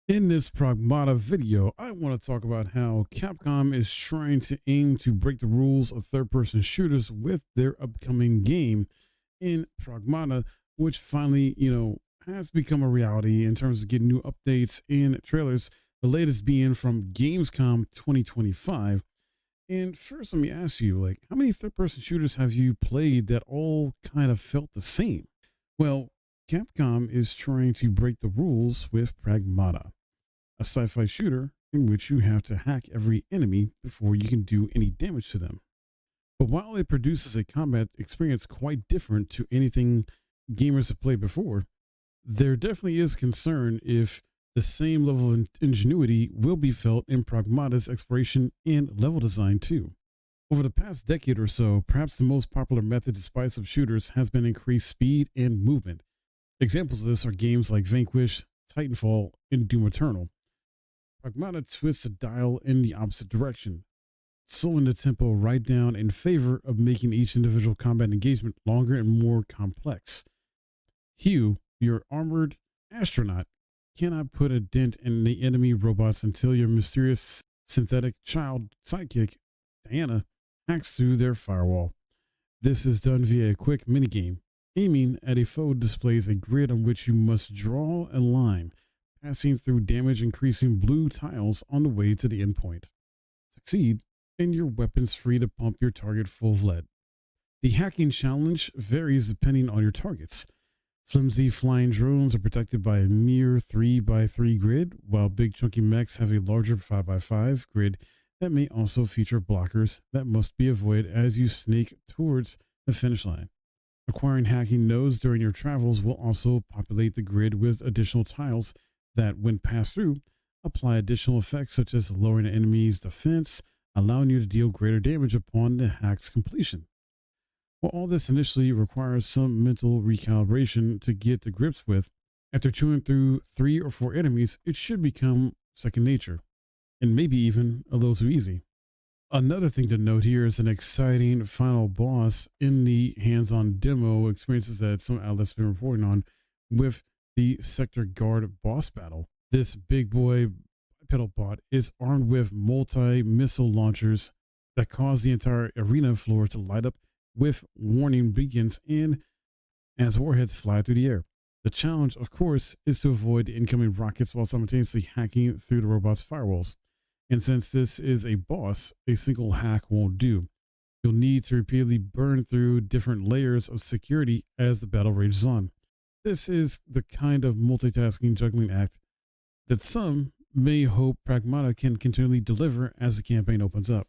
In this Pragmata video, I want to talk about how Capcom is trying to aim to break the rules of third-person shooters with their upcoming game in Pragmata, which finally, has become a reality in terms of getting new updates and trailers, the latest being from Gamescom 2025. And first, let me ask you, how many third-person shooters have you played that all kind of felt the same? Well, Capcom is trying to break the rules with Pragmata, a sci-fi shooter in which you have to hack every enemy before you can do any damage to them. But while it produces a combat experience quite different to anything gamers have played before, there definitely is concern if the same level of ingenuity will be felt in Pragmata's exploration and level design too. Over the past decade or so, perhaps the most popular method to spice up shooters has been increased speed and movement. Examples of this are games like Vanquish, Titanfall, and Doom Eternal. Pragmata twists the dial in the opposite direction, slowing the tempo right down in favor of making each individual combat engagement longer and more complex. Hugh, your armored astronaut, cannot put a dent in the enemy robots until your mysterious synthetic child sidekick, Diana, hacks through their firewall. This is done via a quick minigame. Aiming at a foe displays a grid on which you must draw a line, passing through damage increasing blue tiles on the way to the endpoint. Succeed, and your weapon's free to pump your target full of lead. The hacking challenge varies depending on your targets. Flimsy flying drones are protected by a mere 3x3 grid, while big chunky mechs have a larger 5x5 grid that may also feature blockers that must be avoided as you snake towards the finish line. Acquiring hacking nodes during your travels will also populate the grid with additional tiles that, when passed through, apply additional effects such as lowering an enemy's defense, allowing you to deal greater damage upon the hack's completion. While all this initially requires some mental recalibration to get to grips with, after chewing through 3 or 4 enemies, it should become second nature, and maybe even a little too easy. Another thing to note here is an exciting final boss in the hands-on demo experiences that some outlets have been reporting on with the Sector Guard boss battle. This big boy pedal bot is armed with multi-missile launchers that cause the entire arena floor to light up with warning beacons and as warheads fly through the air. The challenge, of course, is to avoid the incoming rockets while simultaneously hacking through the robot's firewalls. And since this is a boss, a single hack won't do. You'll need to repeatedly burn through different layers of security as the battle rages on. This is the kind of multitasking juggling act that some may hope Pragmata can continually deliver as the campaign opens up.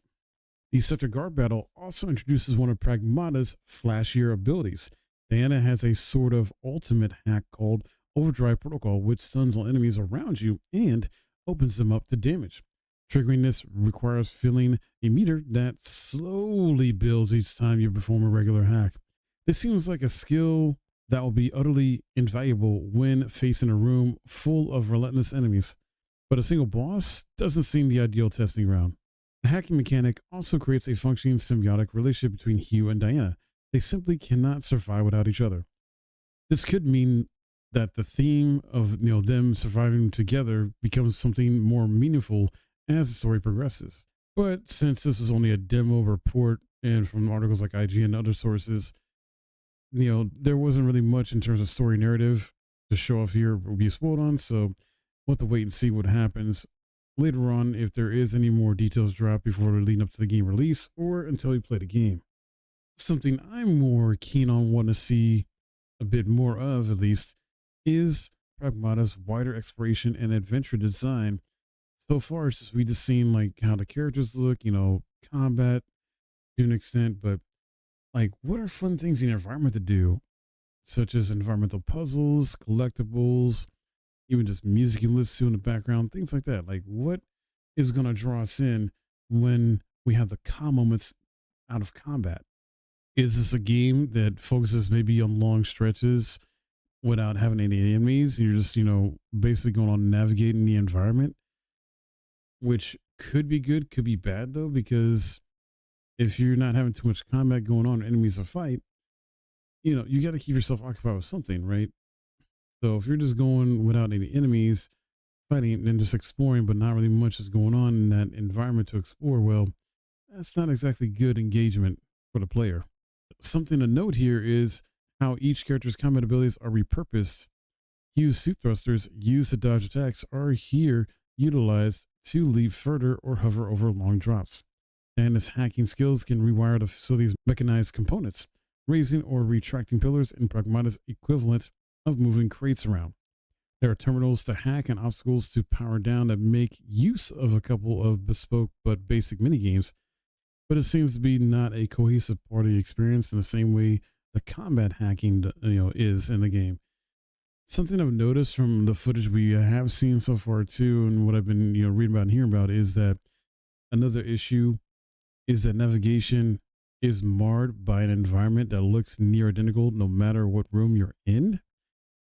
The Sector Guard battle also introduces one of Pragmata's flashier abilities. Diana has a sort of ultimate hack called Overdrive Protocol, which stuns all enemies around you and opens them up to damage. Triggering this requires filling a meter that slowly builds each time you perform a regular hack. This seems like a skill that will be utterly invaluable when facing a room full of relentless enemies, but a single boss doesn't seem the ideal testing ground. The hacking mechanic also creates a functioning symbiotic relationship between Hugh and Diana. They simply cannot survive without each other. This could mean that the theme of them surviving together becomes something more meaningful as the story progresses. But since this was only a demo report and from articles like IGN and other sources, there wasn't really much in terms of story narrative to show off here or be spoiled on, so we'll have to wait and see what happens later on if there is any more details dropped before leading up to the game release or until we play the game. Something I'm more keen on wanting to see a bit more of, at least, is Pragmata's wider exploration and adventure design. So far, we just seen how the characters look, combat to an extent, but what are fun things in the environment to do, such as environmental puzzles, collectibles, even just music you listen to in the background, things like that. What is going to draw us in when we have the calm moments out of combat? Is this a game that focuses maybe on long stretches without having any enemies? You're just, basically going on navigating the environment, which could be good, could be bad though, because if you're not having too much combat going on, enemies to fight, you got to keep yourself occupied with something, right? So if you're just going without any enemies, fighting and just exploring, but not really much is going on in that environment to explore, well, that's not exactly good engagement for the player. Something to note here is how each character's combat abilities are repurposed. Use suit thrusters used to dodge attacks are here utilized to leap further or hover over long drops. And his hacking skills can rewire the facility's mechanized components, raising or retracting pillars in Pragmata's equivalent of moving crates around. There are terminals to hack and obstacles to power down that make use of a couple of bespoke but basic minigames, but it seems to be not a cohesive party experience in the same way the combat hacking is in the game. Something I've noticed from the footage we have seen so far too, and what I've been reading about and hearing about, is that another issue is that navigation is marred by an environment that looks near identical no matter what room you're in,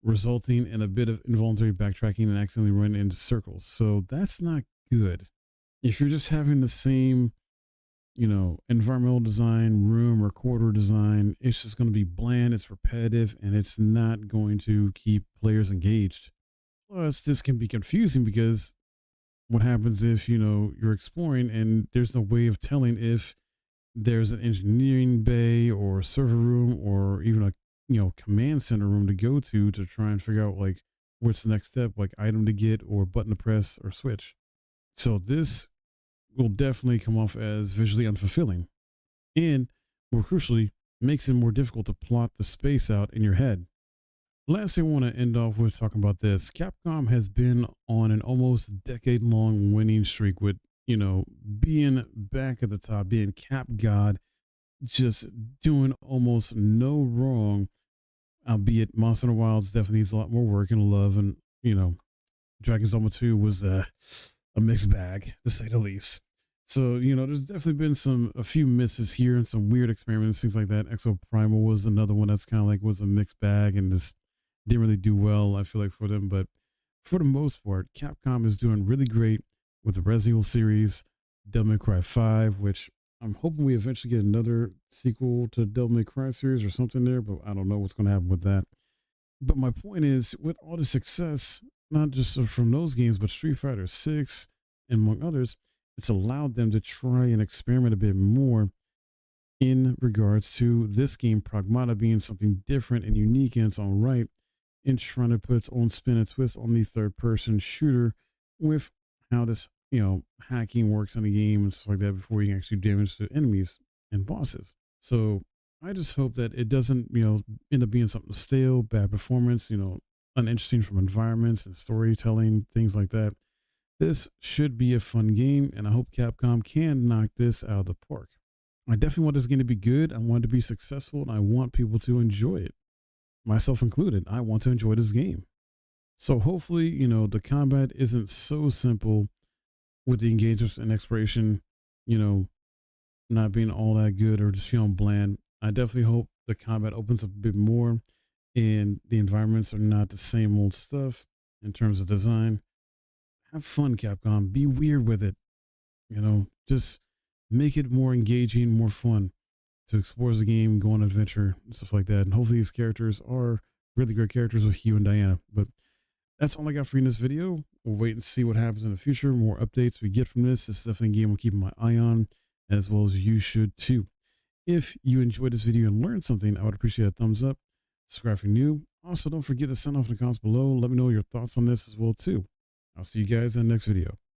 resulting in a bit of involuntary backtracking and accidentally running into circles. So that's not good. If you're just having the same, environmental design, room or corridor design, it's just going to be bland, it's repetitive, and it's not going to keep players engaged. Plus, this can be confusing because what happens if, you're exploring and there's no way of telling if there's an engineering bay or server room or even a command center room to go to try and figure out like what's the next step, like item to get or button to press or switch. So this will definitely come off as visually unfulfilling, and more crucially, makes it more difficult to plot the space out in your head. Last thing I want to end off with talking about this: Capcom has been on an almost decade-long winning streak with, being back at the top, being Cap God, just doing almost no wrong. Albeit Monster Hunter Wilds definitely needs a lot more work and love, and Dragon's Dogma 2 was a mixed bag to say the least. So there's definitely been a few misses here and some weird experiments, things like that. Exo Primal was another one that's kind of like was a mixed bag and just didn't really do well, I feel like, for them. But for the most part, Capcom is doing really great with the Resident Evil series, Devil May Cry 5, which I'm hoping we eventually get another sequel to Devil May Cry series or something there, but I don't know what's going to happen with that. But my point is, with all the success, not just from those games, but Street Fighter 6 and among others, it's allowed them to try and experiment a bit more in regards to this game, Pragmata, being something different and unique in its own right, and trying to put its own spin and twist on the third-person shooter with how this, hacking works in the game and stuff like that before you can actually damage the enemies and bosses. So I just hope that it doesn't, end up being something stale, bad performance, uninteresting from environments and storytelling, things like that. This should be a fun game, and I hope Capcom can knock this out of the park. I definitely want this game to be good. I want it to be successful, and I want people to enjoy it, myself included. I want to enjoy this game. So hopefully, the combat isn't so simple with the engagements and exploration, not being all that good or just feeling bland. I definitely hope the combat opens up a bit more and the environments are not the same old stuff in terms of design. Have fun, Capcom. Be weird with it. Just make it more engaging, more fun to explore the game, go on an adventure, and stuff like that. And hopefully these characters are really great characters with Hugh and Diana. But that's all I got for you in this video. We'll wait and see what happens in the future. More updates we get from this. This is definitely a game I'm keeping my eye on, as well as you should too. If you enjoyed this video and learned something, I would appreciate a thumbs up. Subscribe if you're new. Also, don't forget to sound off in the comments below. Let me know your thoughts on this as well too. I'll see you guys in the next video.